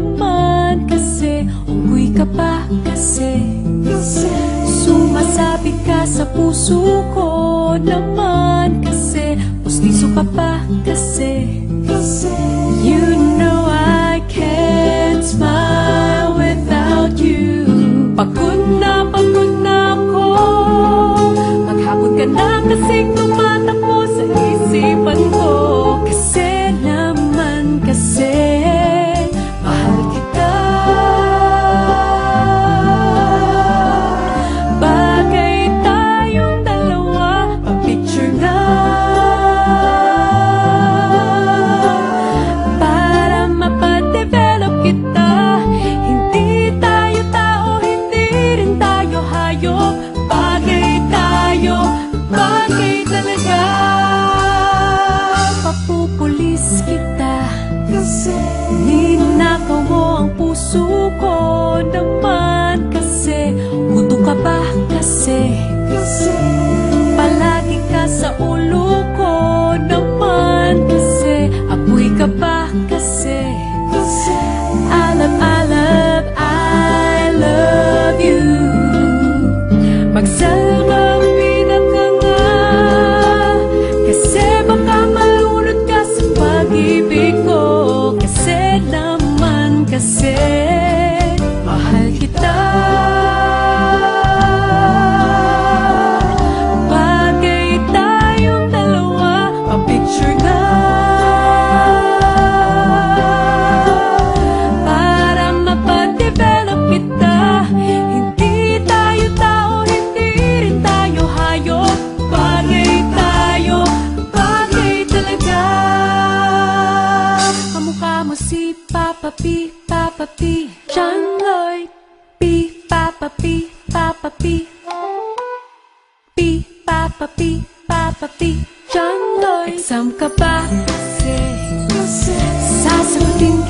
naman kasi, unggoy ka pa kasi, sumasabi ka sa puso ko naman kasi, pustiso ka pa kasi, you know I can't smile without you. Pagod na ako, maghapon ka na kasing tumatakbo sa isipan ko. Kasi naman kasi, mahal kita. Bagay tayong dalawa, pa-picture na, para mapadevelop kita. Hindi tayo tao, hindi rin tayo hayop. Bagay tayo, bagay talaga. Papupulis kita kasi, ninakaw mo ang puso ko naman kasi, gusto ka ba kasi, palagi ka sa ulo ko naman kasi, apoy ka ba kasi, I love you. Magsalbabida ka nga kasi baka malunod ka sa pag-ibig ko. Kasi naman kasi, mahal kita. Bagay tayong dalawa, pa-picture nga, para mapadevelop kita. Hindi tayo tao, hindi rin tayo hayop. Bagay tayo, bagay talaga. Kamukha mo si Papa P, Papa P, John Lloyd P, Papa P, Papa P, P, Papa P, Papa P, John Lloyd. Exam ka ba kasi, sasagutin